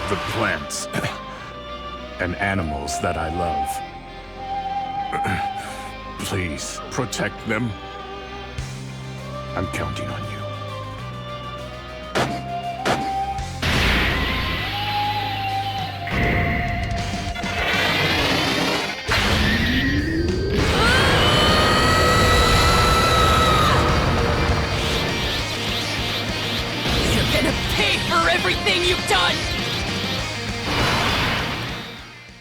the plants and animals that I love. Please protect them. I'm counting on you. You're gonna pay for everything you've done!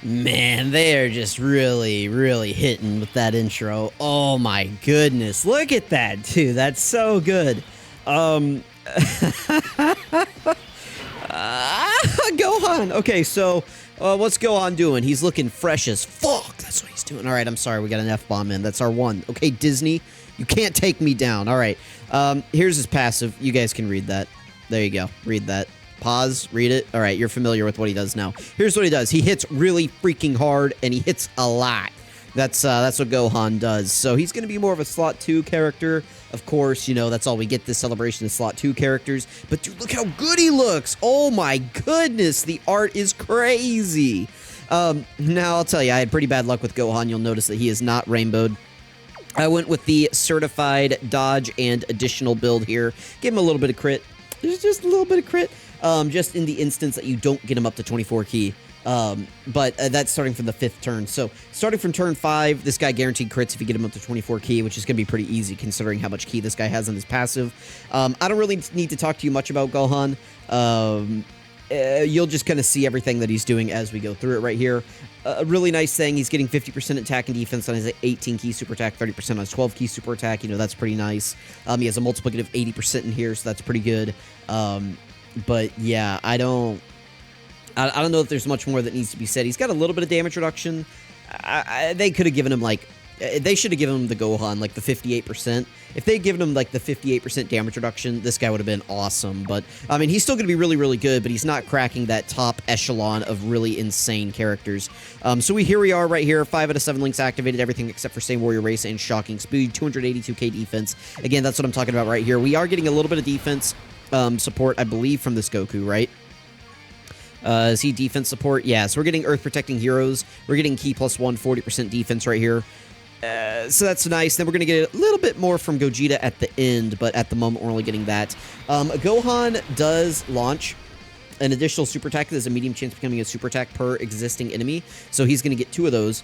Man, they are just really, really hitting with that intro. Oh my goodness. Look at that, too. That's so good. Gohan. Okay, so what's Gohan doing? He's looking fresh as fuck. That's what he's doing. All right, I'm sorry. We got an F-bomb in. That's our one. Okay, Disney, you can't take me down. All right. Here's his passive. You guys can read that. There you go. Read that. Pause, read it. All right, you're familiar with what he does now. Here's what he does. He hits really freaking hard, and he hits a lot. That's what Gohan does. So he's going to be more of a Slot 2 character. Of course, you know, that's all we get this celebration is Slot 2 characters. But dude, look how good he looks. Oh my goodness, the art is crazy. Now, I'll tell you, I had pretty bad luck with Gohan. You'll notice that he is not rainbowed. I went with the certified dodge and additional build here. Give him a little bit of crit. There's just a little bit of crit. Just in the instance that you don't get him up to 24 key. But that's starting from the 5th turn. So starting from turn 5, this guy guaranteed crits if you get him up to 24 key, which is going to be pretty easy considering how much key this guy has on his passive. I don't really need to talk to you much about Gohan. You'll just kind of see everything that he's doing as we go through it right here. A really nice thing, he's getting 50% attack and defense on his 18 key super attack, 30% on his 12 key super attack. You know, that's pretty nice. He has a multiplicative 80% in here, so that's pretty good. But yeah, I don't know if there's much more that needs to be said. He's got a little bit of damage reduction. They could have given him like, they should have given him the Gohan like the 58%. If they'd given him like the 58% damage reduction, this guy would have been awesome. But I mean, he's still going to be really, really good, but he's not cracking that top echelon of really insane characters. So here we are right here. 5 out of 7 links activated, everything except for Saiyan Warrior Race and Shocking Speed, 282k defense. Again, that's what I'm talking about right here. We are getting a little bit of defense support, I believe, from this Goku, right? Is he defense support? Yeah, so we're getting Earth Protecting Heroes. We're getting Key +1, 40% defense right here. So that's nice. Then we're going to get a little bit more from Gogeta at the end, but at the moment we're only getting that. Gohan does launch an additional super attack. There's a medium chance of becoming a super attack per existing enemy, so he's going to get 2 of those.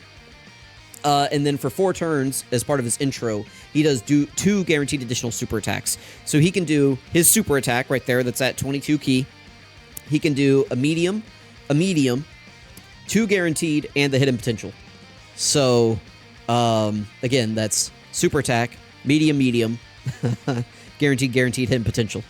And then for 4 turns, as part of his intro, he does do 2 guaranteed additional super attacks. So he can do his super attack right there that's at 22 key. He can do a medium, 2 guaranteed, and the hidden potential. So, again, that's super attack, medium, guaranteed, hidden potential.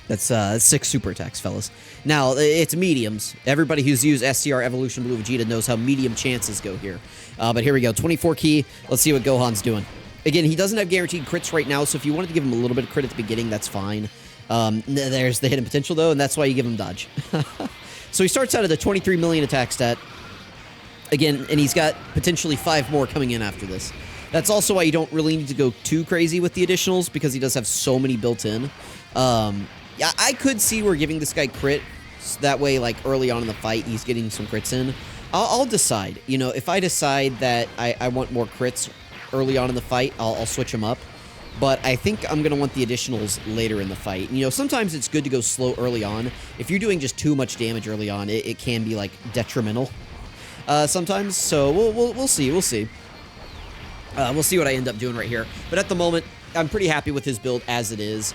That's 6 super attacks, fellas. Now, it's mediums. Everybody who's used SCR Evolution Blue Vegeta knows how medium chances go here. But here we go, 24 key. Let's see what Gohan's doing. Again, he doesn't have guaranteed crits right now, so if you wanted to give him a little bit of crit at the beginning, that's fine. There's the hidden potential, though, and that's why you give him dodge. So he starts out at a 23 million attack stat. Again, and he's got potentially 5 more coming in after this. That's also why you don't really need to go too crazy with the additionals, because he does have so many built in. Yeah, I could see we're giving this guy crit. So that way, like, early on in the fight, he's getting some crits in. I'll decide. You know, if I decide that I want more crits early on in the fight, I'll switch him up. But I think I'm going to want the additionals later in the fight. You know, sometimes it's good to go slow early on. If you're doing just too much damage early on, it can be, like, detrimental sometimes. So we'll see. We'll see. We'll see what I end up doing right here. But at the moment, I'm pretty happy with his build as it is.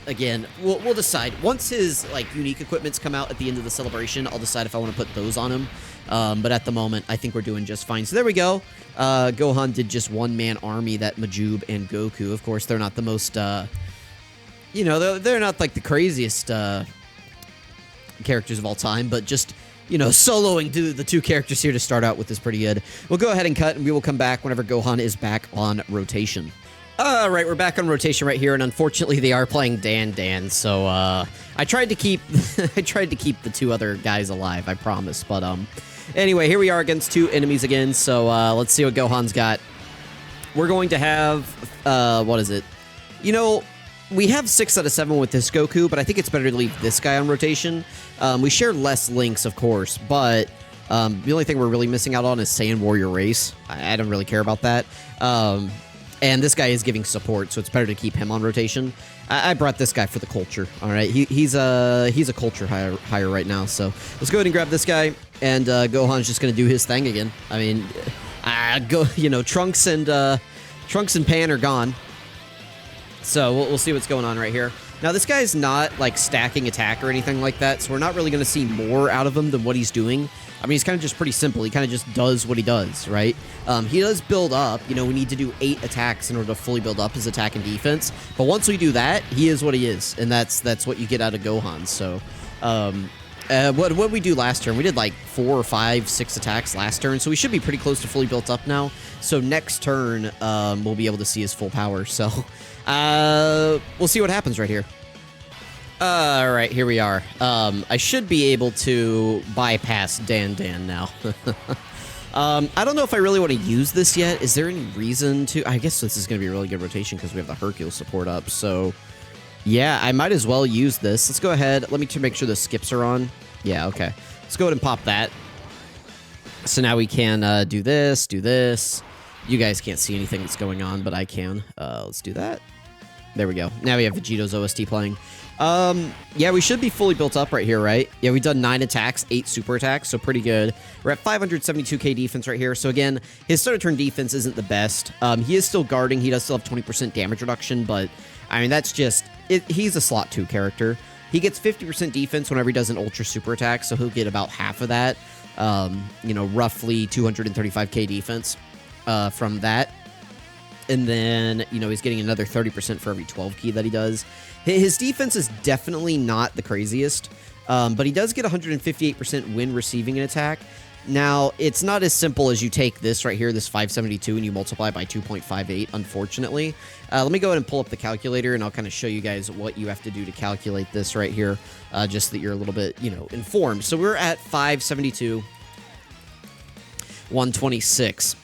Again, we'll decide. Once his, like, unique equipments come out at the end of the celebration, I'll decide if I want to put those on him. But at the moment, I think we're doing just fine. So there we go. Gohan did just one-man army, that Majub and Goku. Of course, they're not the most, you know, they're not, like, the craziest characters of all time, but just, you know, soloing the 2 characters here to start out with is pretty good. We'll go ahead and cut, and we will come back whenever Gohan is back on rotation. All right, we're back on rotation right here, and unfortunately, they are playing Dan. So I tried to keep the 2 other guys alive, I promise. But anyway, here we are against 2 enemies again. So let's see what Gohan's got. We're going to have what is it? You know, we have 6 out of 7 with this Goku, but I think it's better to leave this guy on rotation. We share less links, of course, but the only thing we're really missing out on is Saiyan Warrior Race. I don't really care about that. And this guy is giving support, so it's better to keep him on rotation. I brought this guy for the culture, all right? He's a culture hire right now, so let's go ahead and grab this guy, and Gohan's just going to do his thing again. I mean, Trunks and Pan are gone. So we'll see what's going on right here. Now, this guy's not, like, stacking attack or anything like that, so we're not really going to see more out of him than what he's doing. I mean, he's kind of just pretty simple. He kind of just does what he does, right? He does build up. You know, we need to do 8 attacks in order to fully build up his attack and defense. But once we do that, he is what he is, and that's what you get out of Gohan. So, what did we do last turn? We did, like, 4 or 5, 6 attacks last turn, so we should be pretty close to fully built up now. So next turn, we'll be able to see his full power. So, we'll see what happens right here. All right, here we are. I should be able to bypass Dan now. I don't know if I really want to use this yet. Is there any reason to? I guess this is going to be a really good rotation because we have the Hercule support up. So, yeah, I might as well use this. Let's go ahead. Let me make sure the skips are on. Yeah, okay. Let's go ahead and pop that. So now we can do this, do this. You guys can't see anything that's going on, but I can. Let's do that. There we go. Now we have Vegeta's OST playing. Yeah, we should be fully built up right here, right? Yeah, we've done 9 attacks, 8 super attacks, so pretty good. We're at 572k defense right here. So again, his start of turn defense isn't the best. He is still guarding. He does still have 20% damage reduction, but I mean, that's just he's a slot 2 character. He gets 50% defense whenever he does an ultra super attack, so he'll get about half of that. Roughly 235k defense from that. And then, he's getting another 30% for every 12 key that he does. His defense is definitely not the craziest, but he does get 158% when receiving an attack. Now, it's not as simple as you take this right here, this 572, and you multiply by 2.58, unfortunately. Let me go ahead and pull up the calculator, and I'll kind of show you guys what you have to do to calculate this right here, just so that you're a little bit, informed. So we're at 572, 126.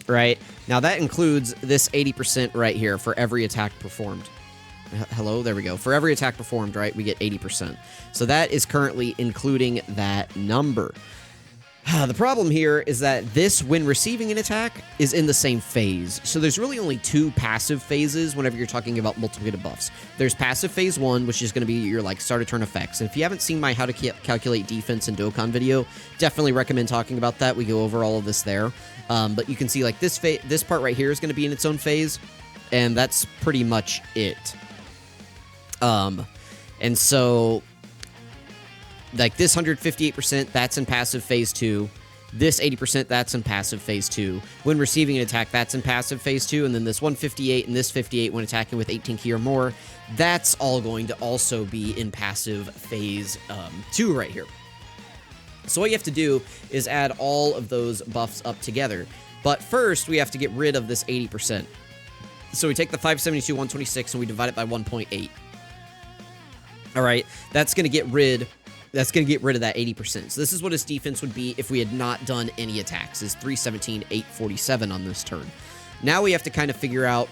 Right? Now, that includes this 80% right here for every attack performed. Hello? There we go. For every attack performed, right, we get 80%. So that is currently including that number. The problem here is that this, when receiving an attack, is in the same phase. So there's really only 2 passive phases whenever you're talking about multiplicative buffs. There's passive phase 1, which is going to be your start of turn effects. And if you haven't seen my how to calculate defense in Dokkan video, definitely recommend talking about that. We go over all of this there. But you can see this part right here is going to be in its own phase, and that's pretty much it. And so, this 158%, that's in passive phase 2. This 80%, that's in passive phase 2. When receiving an attack, that's in passive phase 2. And then this 158 and this 58 when attacking with 18 key or more, that's all going to also be in passive phase 2 right here. So what you have to do is add all of those buffs up together. But first, we have to get rid of this 80%. So we take the 572, 126, and we divide it by 1.8. All right, that's going to get rid of that 80%. So this is what his defense would be if we had not done any attacks, is 317, 847 on this turn. Now we have to kind of figure out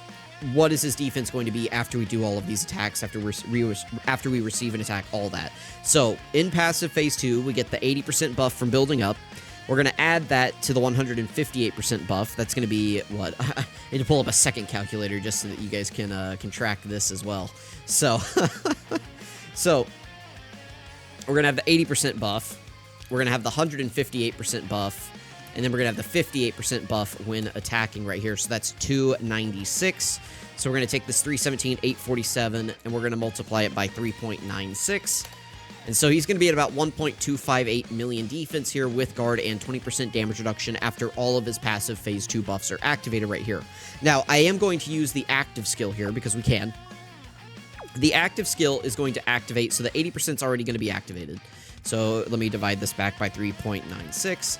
what is his defense going to be after we do all of these attacks, after we receive an attack, all that. So in passive phase 2, we get the 80% buff from building up. We're going to add that to the 158% buff. That's going to be, what? I need to pull up a second calculator just so that you guys can track this as well. So, so we're going to have the 80% buff. We're going to have the 158% buff. And then we're going to have the 58% buff when attacking right here. So that's 296. So we're going to take this 317, 847, and we're going to multiply it by 3.96. And so he's going to be at about 1.258 million defense here with guard and 20% damage reduction after all of his passive phase 2 buffs are activated right here. Now, I am going to use the active skill here because we can. The active skill is going to activate, so the 80% is already going to be activated. So let me divide this back by 3.96.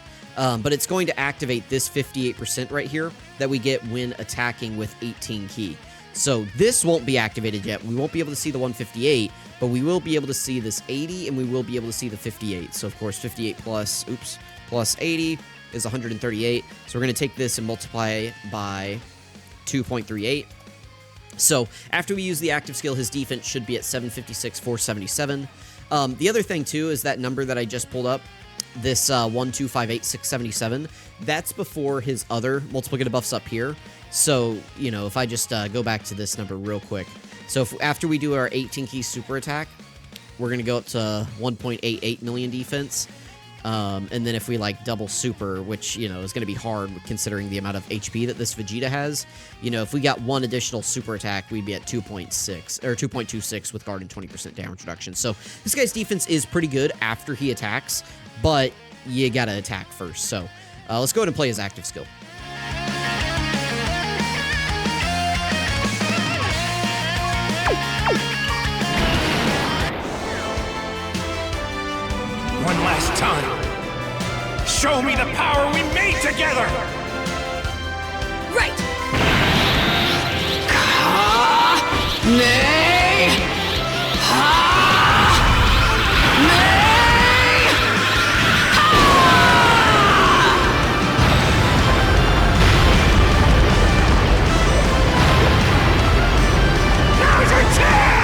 But it's going to activate this 58% right here that we get when attacking with 18 key. So this won't be activated yet. We won't be able to see the 158, but we will be able to see this 80, and we will be able to see the 58. So, of course, 58 plus 80 is 138. So we're going to take this and multiply by 2.38. So after we use the active skill, his defense should be at 756, 477. The other thing, too, is that number that I just pulled up, this 1258677, that's before his other multiplicative buffs up here. So, you know, if I just go back to this number real quick. So after we do our 18 key super attack, we're going to go up to 1.88 million defense. And then if we like double super, which, you know, is going to be hard considering the amount of HP that this Vegeta has, you know, if we got one additional super attack, we'd be at 2.6 or 2.26 with guard and 20% damage reduction. So this guy's defense is pretty good after he attacks, but you got to attack first. So let's go ahead and play his active skill. One last time. Show me the power we made together! Right! Now's your chance!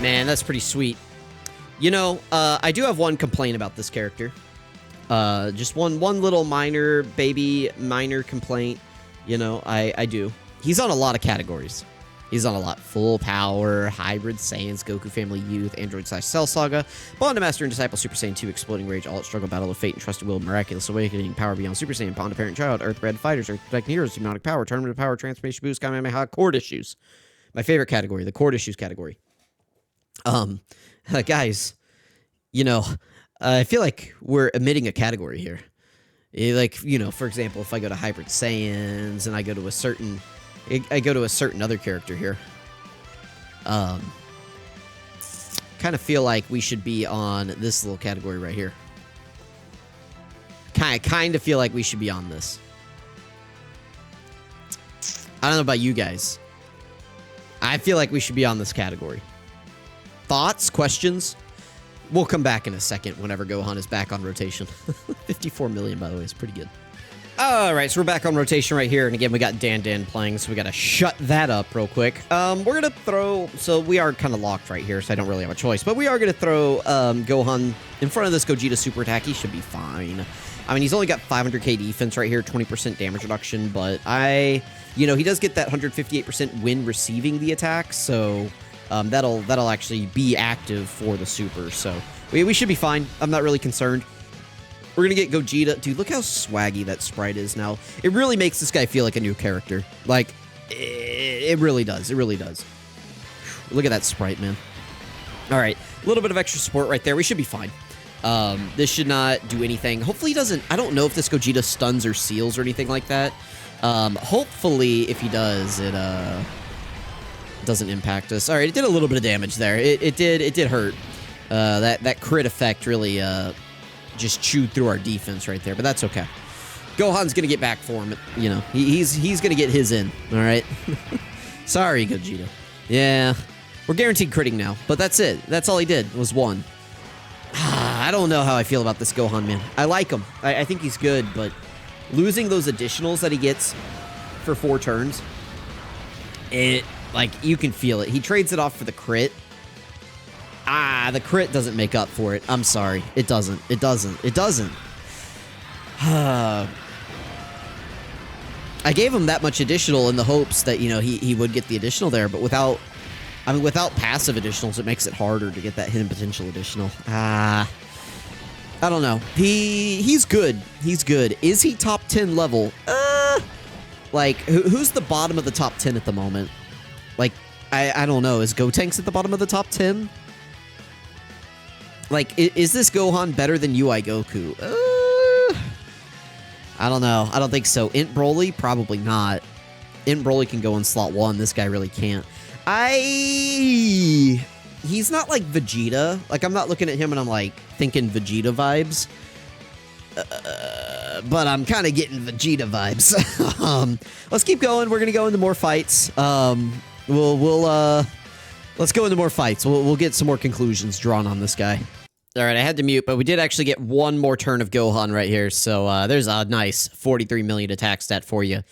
Man, that's pretty sweet. You know, I do have one complaint about this character. Just one little minor complaint. You know, I do. He's on a lot of categories. He's on a lot. Full Power, Hybrid Saiyans, Goku Family Youth, Android/Cell Saga, Bond of Master and Disciple, Super Saiyan 2, Exploding Rage, All Out Struggle, Battle of Fate, and Trusted Will, Miraculous Awakening, Power Beyond Super Saiyan, Bond of Parent Child, Earth Red Fighters, Earth Protecting Heroes, Demonic Power, Tournament of Power, Transformation Boost, Kamehameha, Cord Issues. My favorite category, the Cord Issues category. Guys, you know, I feel like we're omitting a category here. Like, you know, for example, if I go to Hybrid Saiyans and I go to a certain other character here, kind of feel like we should be on this little category right here. Kind of feel like we should be on this. I don't know about you guys. I feel like we should be on this category. Thoughts? Questions? We'll come back in a second whenever Gohan is back on rotation. 54 million, by the way, is pretty good. All right, so we're back on rotation right here. And again, we got Dan playing, so we got to shut that up real quick. We're going to throw... So we are kind of locked right here, so I don't really have a choice. But we are going to throw Gohan in front of this Gogeta super attack. He should be fine. I mean, he's only got 500k defense right here, 20% damage reduction. But you know, he does get that 158% when receiving the attack, so... that'll actually be active for the super, so we should be fine. I'm not really concerned. We're gonna get Gogeta. Dude, look how swaggy that sprite is now. It really makes this guy feel like a new character. Like, it really does. It really does. Look at that sprite, man. All right, a little bit of extra support right there. We should be fine. This should not do anything. Hopefully he doesn't... I don't know if this Gogeta stuns or seals or anything like that. Hopefully, if he does, it doesn't impact us. All right, it did a little bit of damage there. It did hurt. That crit effect really just chewed through our defense right there, but that's okay. Gohan's gonna get back for him. You know, he's gonna get his in. All right. Sorry, Gogeta. Yeah, we're guaranteed critting now, but that's it. That's all he did was one. I don't know how I feel about this Gohan, man. I like him. I think he's good, but losing those additionals that he gets for 4 turns, like, you can feel it. He trades it off for the crit. The crit doesn't make up for it. I'm sorry. It doesn't. It doesn't. It doesn't. I gave him that much additional in the hopes that, you know, he would get the additional there, but without passive additionals, it makes it harder to get that hidden potential additional. I don't know. He's good. He's good. Is he top 10 level? Like, who's the bottom of the top 10 at the moment? Like, I don't know. Is Gotenks at the bottom of the top 10? Like, is this Gohan better than UI Goku? I don't know. I don't think so. Int Broly? Probably not. Int Broly can go in slot 1. This guy really can't. He's not like Vegeta. Like, I'm not looking at him and I'm like thinking Vegeta vibes. But I'm kind of getting Vegeta vibes. Let's keep going. We're going to go into more fights. We'll Let's go into more fights. We'll get some more conclusions drawn on this guy. All right, I had to mute, but we did actually get one more turn of Gohan right here. So there's a nice 43 million attack stat for you.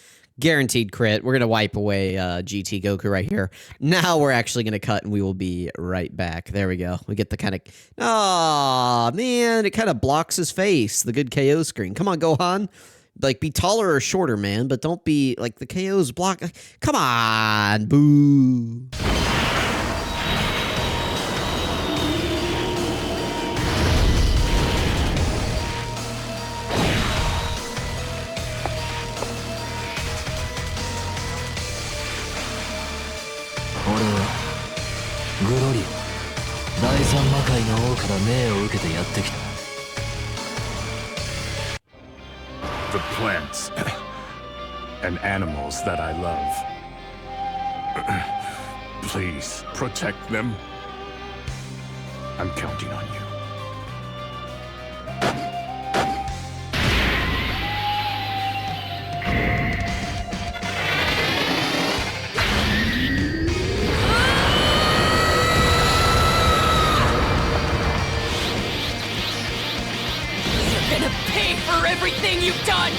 Guaranteed crit. We're going to wipe away GT Goku right here. Now we're actually going to cut, and we will be right back. There we go. We get the kind of... Aw, man, it kind of blocks his face, the good KO screen. Come on, Gohan. Like, be taller or shorter, man, but don't be, like, the KO's block. Come on, boo. The plants and animals that I love. Please protect them. I'm counting on you. Everything you've done!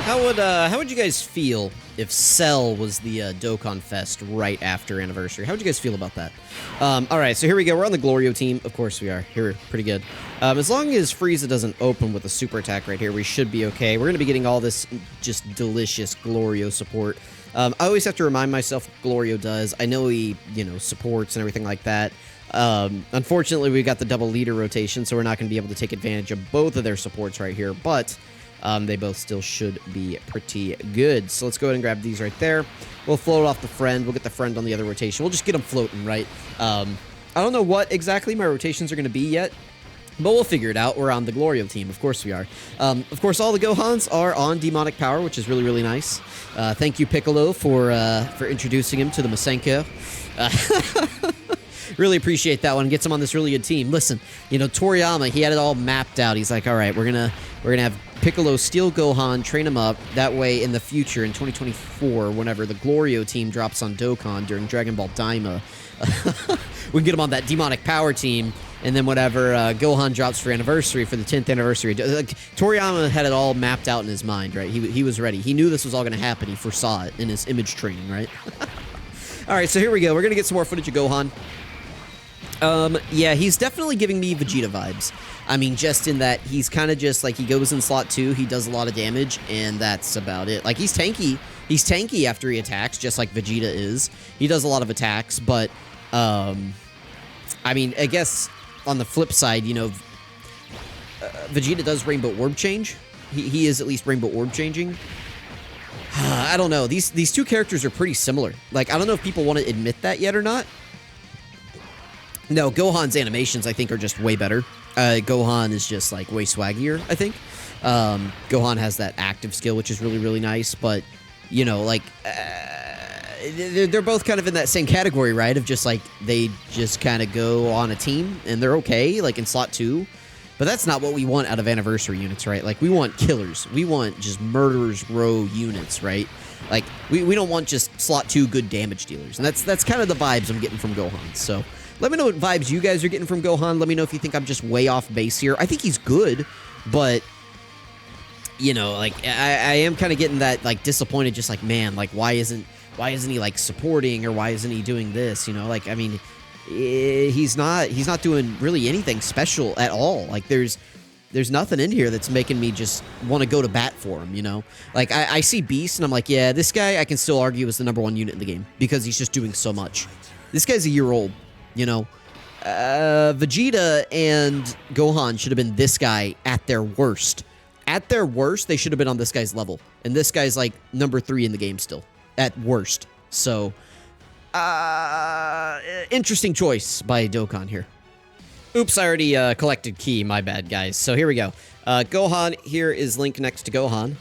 How would you guys feel if Cell was the Dokkan Fest right after Anniversary? How would you guys feel about that? All right, so here we go. We're on the Glorio team. Of course we are. Here, pretty good. As long as Frieza doesn't open with a super attack right here, we should be okay. We're going to be getting all this just delicious Glorio support. I always have to remind myself what Glorio does. I know he, supports and everything like that. Unfortunately, we got the double leader rotation, so we're not going to be able to take advantage of both of their supports right here, but they both still should be pretty good. So let's go ahead and grab these right there. We'll float off the friend. We'll get the friend on the other rotation. We'll just get them floating, right? I don't know what exactly my rotations are going to be yet, but we'll figure it out. We're on the Glorio team. Of course we are. Of course, all the Gohans are on Demonic Power, which is really, really nice. Thank you, Piccolo, for introducing him to the Masenko. Really appreciate that one. Gets him on this really good team. Listen, Toriyama, he had it all mapped out. He's like, all right, we're gonna have Piccolo steal Gohan, train him up. That way, in the future, in 2024, whenever the Glorio team drops on Dokkan during Dragon Ball Daima, we can get him on that Demonic Power team. And then whenever Gohan drops for Anniversary, for the 10th anniversary, Toriyama had it all mapped out in his mind, right? He was ready. He knew this was all going to happen. He foresaw it in his image training, right? All right, so here we go. We're going to get some more footage of Gohan. Yeah, he's definitely giving me Vegeta vibes. I mean, just in that he's kind of just like, he goes in slot 2, he does a lot of damage, and that's about it. Like, he's tanky. He's tanky after he attacks, just like Vegeta is. He does a lot of attacks, but, I mean, I guess on the flip side, Vegeta does Rainbow Orb change. He is at least Rainbow Orb changing. I don't know. These two characters are pretty similar. Like, I don't know if people want to admit that yet or not. No, Gohan's animations, I think, are just way better. Gohan is just, like, way swaggier, I think. Gohan has that active skill, which is really, really nice. But, like, they're both kind of in that same category, right? Of just, like, they just kind of go on a team, and they're okay, like, in slot 2. But that's not what we want out of Anniversary units, right? Like, we want killers. We want just murderers row units, right? Like, we don't want just slot 2 good damage dealers. And that's kind of the vibes I'm getting from Gohan, so... Let me know what vibes you guys are getting from Gohan. Let me know if you think I'm just way off base here. I think he's good, but, like, I am kind of getting that, like, disappointed, just like, man, like, why isn't he, like, supporting, or why isn't he doing this, Like, I mean, he's not doing really anything special at all. Like, there's nothing in here that's making me just want to go to bat for him, Like, I see Beast, and I'm like, yeah, this guy I can still argue is the #1 unit in the game, because he's just doing so much. This guy's a year old. Vegeta and Gohan should have been this guy at their worst. At their worst, they should have been on this guy's level. And this guy's, like, #3 in the game still. At worst. So, interesting choice by Dokkan here. Oops, I already collected key. My bad, guys. So, here we go. Gohan, here is Link next to Gohan.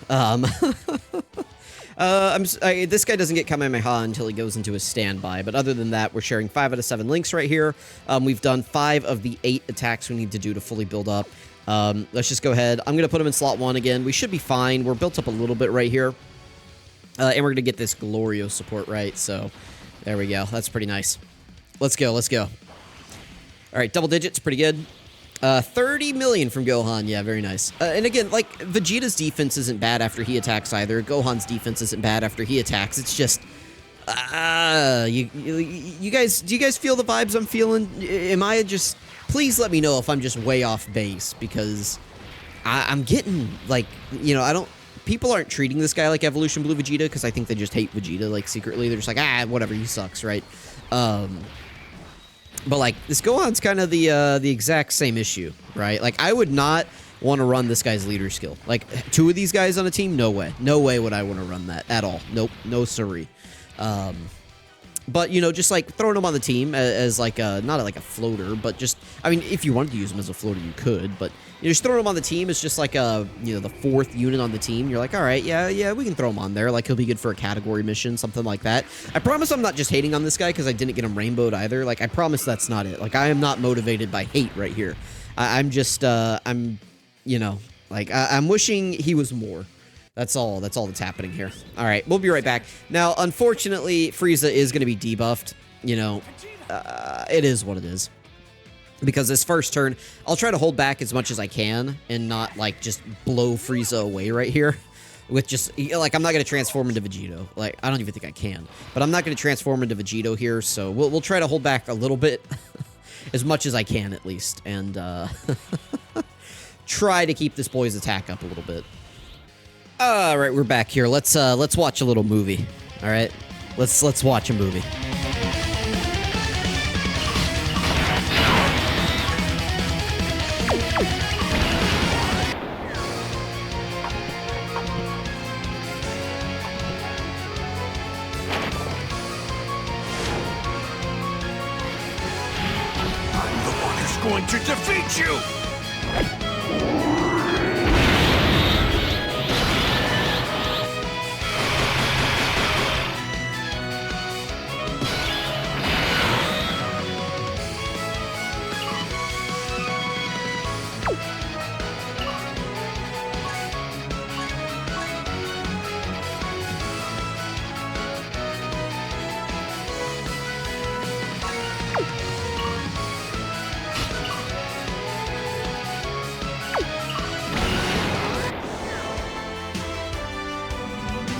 This guy doesn't get Kamehameha until he goes into his standby, but other than that, we're sharing 5 out of 7 links right here. We've done 5 of the 8 attacks we need to do to fully build up. Let's just go ahead. I'm going to put him in slot 1 again. We should be fine. We're built up a little bit right here. And we're going to get this Glorio support, right? So, There we go. That's pretty nice. Let's go. Let's go. All right, double digits, pretty good. 30 million from Gohan. Yeah, very nice. And again, like, Vegeta's defense isn't bad after he attacks either. Gohan's defense isn't bad after he attacks. It's just, you guys, do you guys feel the vibes I'm feeling? Am I just, please let me know if I'm just way off base, because I'm getting, like, you know, I don't, people aren't treating this guy like Evolution Blue Vegeta, because I think they just hate Vegeta, like, secretly. They're just like, whatever, he sucks, right? But, like, this Gohan's kind of the exact same issue, right? Like, I would not want to run this guy's leader skill. Like, 2 of these guys on a team, no way. No way would I want to run that at all. Nope, no siree. But, you know, just, like, throwing him on the team as like, not like a floater, but just, I mean, if you wanted to use him as a floater, you could, but you're just throwing him on the team as just like a, you know, the 4th unit on the team. You're like, all right, yeah, we can throw him on there. Like, he'll be good for a category mission, something like that. I promise I'm not just hating on this guy because I didn't get him rainbowed either. Like, I promise that's not it. Like, I am not motivated by hate right here. I'm just, I'm, you know, like, I'm wishing he was more. That's all that's happening here. All right, we'll be right back. Now, unfortunately, Frieza is going to be debuffed. You know, it is what it is. Because this first turn, I'll try to hold back as much as I can and not, like, just blow Frieza away right here. With just, like, I'm not going to transform into Vegito. Like, I don't even think I can. But I'm not going to transform into Vegito here, so we'll try to hold back a little bit. As much as I can, at least. And, try to keep this boy's attack up a little bit. All right, we're back here. Let's watch a little movie. All right, let's watch a movie. I'm the one who's going to defeat you!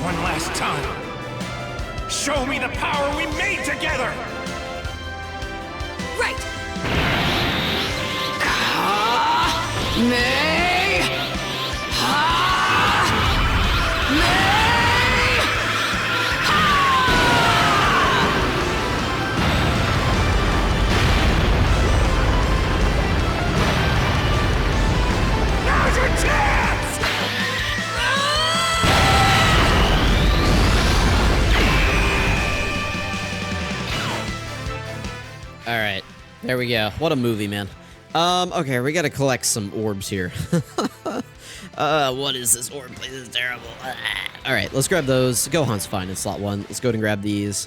One last time. Show me the power we made together! Right! Now's your chance! All right, there we go. What a movie, man. Okay, we gotta collect some orbs here. What is this orb? This is terrible. All right, let's grab those. Gohan's fine in slot 1. Let's go ahead and grab these.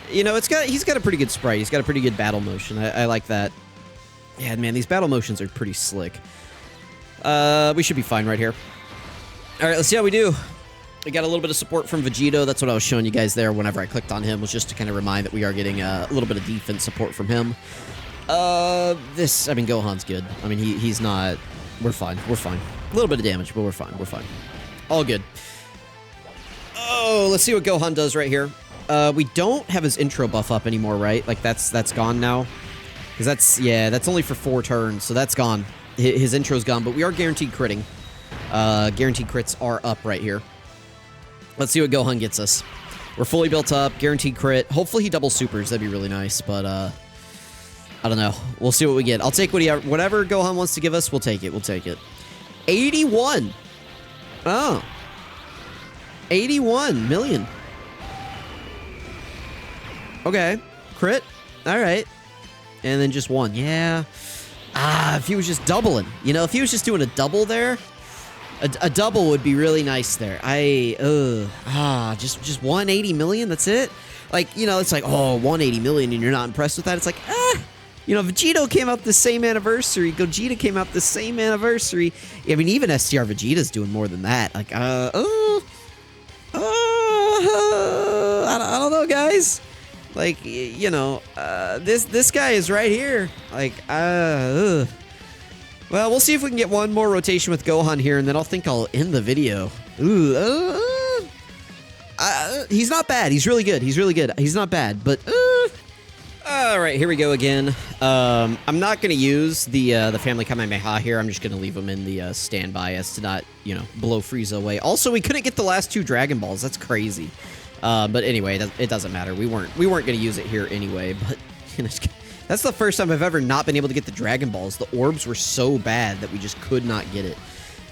You know, he's got a pretty good sprite. He's got a pretty good battle motion. I like that. Yeah, man, these battle motions are pretty slick. We should be fine right here. All right, let's see how we do. We got a little bit of support from Vegito. That's what I was showing you guys there whenever I clicked on him, was just to kind of remind that we are getting a little bit of defense support from him. I mean, Gohan's good. I mean, he's not... We're fine. We're fine. A little bit of damage, but we're fine. We're fine. All good. Oh, let's see what Gohan does right here. We don't have his intro buff up anymore, right? Like, that's gone now. Because that's only for 4 turns, so that's gone. His intro's gone, but we are guaranteed critting. Guaranteed crits are up right here. Let's see what Gohan gets us. We're fully built up, guaranteed crit. Hopefully he double supers, that'd be really nice, but I don't know. We'll see what we get. I'll take whatever Gohan wants to give us, we'll take it. We'll take it. 81. Oh. 81 million. Okay. Crit. All right. And then just 1. Yeah. If he was just doubling. You know, if he was just doing a double there, a double would be really nice there. Just 180 million, that's it? Like, you know, it's like, oh, 180 million and you're not impressed with that? It's like, you know, Vegito came out the same anniversary. Gogeta came out the same anniversary. I mean, even STR Vegeta's doing more than that. Like, I don't know, guys. Like, you know, this guy is right here. Like, ugh. Well, we'll see if we can get one more rotation with Gohan here, and then I'll end the video. Ooh, he's not bad. He's really good. He's really good. He's not bad, but all right, here we go again. I'm not going to use the family Kamehameha here. I'm just going to leave him in the standby as to not, you know, blow Frieza away. Also, we couldn't get the last 2 Dragon Balls. That's crazy. But anyway, it doesn't matter. We weren't going to use it here anyway. But you know, that's the first time I've ever not been able to get the Dragon Balls. The orbs were so bad that we just could not get it.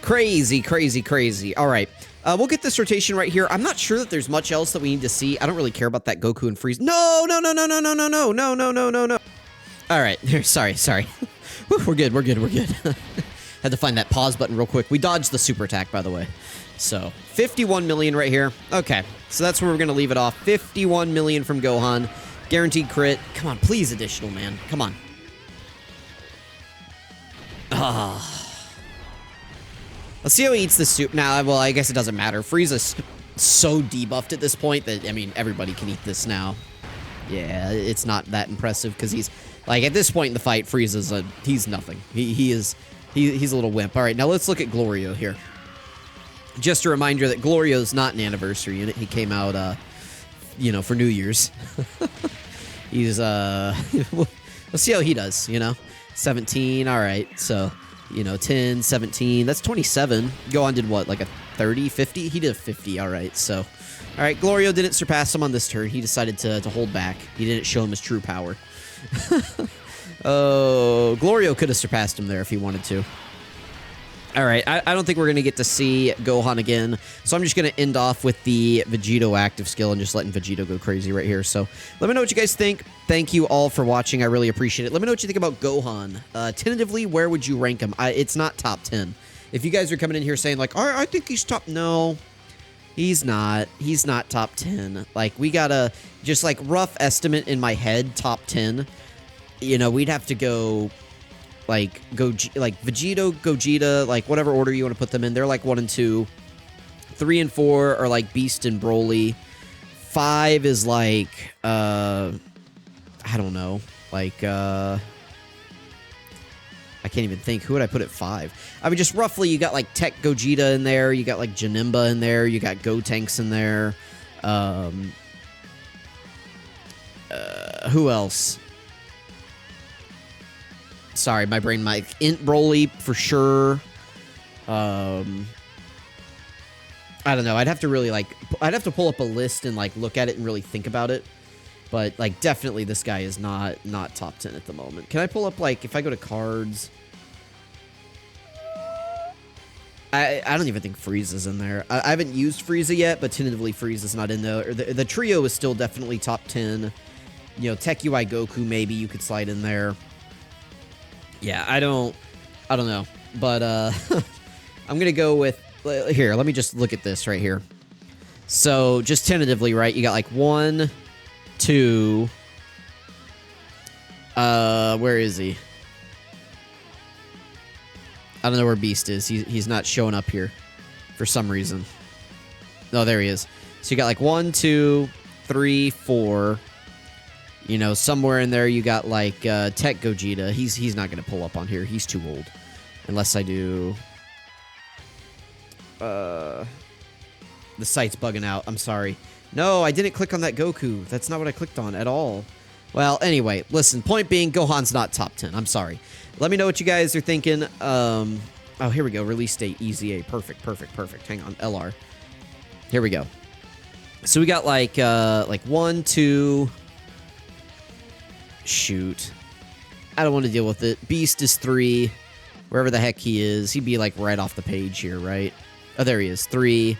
Crazy, crazy, crazy. All right. We'll get this rotation right here. I'm not sure that there's much else that we need to see. I don't really care about that Goku and Frieza. No. All right. Sorry. We're good. Had to find that pause button real quick. We dodged the super attack, by the way. So, 51 million right here. Okay. So that's where we're going to leave it off. 51 million from Gohan. Guaranteed crit. Come on, please additional, man. Come on. Let's see how he eats the soup. Now, well, I guess it doesn't matter. Frieza's so debuffed at this point that, I mean, everybody can eat this now. Yeah, it's not that impressive because he's, like, at this point in the fight, Frieza's he's nothing. He's a little wimp. All right, now let's look at Glorio here. Just a reminder that Glorio's not an anniversary unit. He came out, you know, for New Year's. He's, let's see how he does, you know. 17, all right, so... You know, 10, 17, that's 27. Gohan did what, like a 30, 50? He did a 50, all right, so. All right, Glorio didn't surpass him on this turn. He decided to hold back. He didn't show him his true power. Oh, Glorio could have surpassed him there if he wanted to. All right, I don't think we're going to get to see Gohan again, so I'm just going to end off with the Vegito active skill and just letting Vegito go crazy right here. So let me know what you guys think. Thank you all for watching. I really appreciate it. Let me know what you think about Gohan. Tentatively, where would you rank him? It's not top 10. If you guys are coming in here saying, like, I think he's top... No, he's not. He's not top 10. Like, we got a just, like, rough estimate in my head, top 10. You know, we'd have to go... like Vegito, Gogeta, like whatever order you want to put them in. They're like 1 and 2. 3 and 4 are like Beast and Broly. 5 is like I don't know, like I can't even think. Who would I put at 5? I mean, just roughly, you got like Tech Gogeta in there. You got like Janemba in there. You got Gotenks in there. Who else? Sorry, my brain might... Int Broly, for sure. I don't know. I'd have to really, like... I'd have to pull up a list and, like, look at it and really think about it. But, like, definitely this guy is not top 10 at the moment. Can I pull up, like, if I go to cards... I don't even think Frieza's in there. I haven't used Frieza yet, but tentatively Frieza's not in there. The trio is still definitely top 10. You know, Tech UI Goku, maybe you could slide in there. Yeah, I don't know, but I'm gonna go with here. Let me just look at this right here. So just tentatively, right? You got like 1, 2. Where is he? I don't know where Beast is. He's not showing up here for some reason. Oh, there he is. So you got like 1, 2, 3, 4. You know, somewhere in there you got like Tech Gogeta. He's not going to pull up on here. He's too old. Unless I do... The site's bugging out. I'm sorry. No, I didn't click on that Goku. That's not what I clicked on at all. Well, anyway, listen. Point being, Gohan's not top 10. I'm sorry. Let me know what you guys are thinking. Oh, here we go. Release date, Easy A. Perfect. Hang on. LR. Here we go. So we got like 1, 2... Shoot. I don't want to deal with it. Beast is 3. Wherever the heck he is. He'd be like right off the page here, right? Oh, there he is. 3.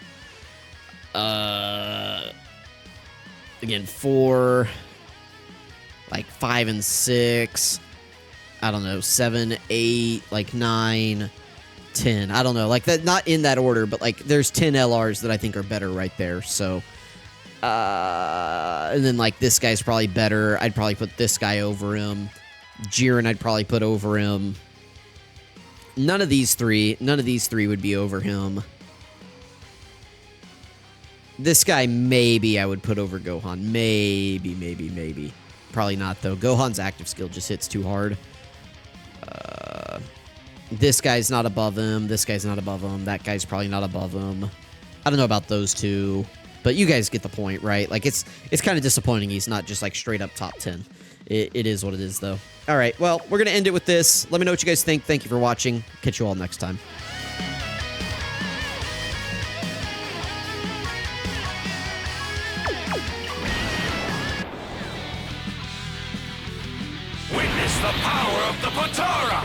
Again, 4. Like 5 and 6. I don't know. 7, 8, like 9, 10. I don't know. Like that, not in that order, but like there's 10 LRs that I think are better right there. So... and then, like, this guy's probably better. I'd probably put this guy over him. Jiren I'd probably put over him. None of these three would be over him. This guy, maybe I would put over Gohan. Maybe. Probably not, though. Gohan's active skill just hits too hard. This guy's not above him. This guy's not above him. That guy's probably not above him. I don't know about those two, but you guys get the point, right? Like, it's kind of disappointing he's not just, like, straight up top 10. It is what it is, though. All right, well, we're going to end it with this. Let me know what you guys think. Thank you for watching. Catch you all next time. Witness the power of the Potara!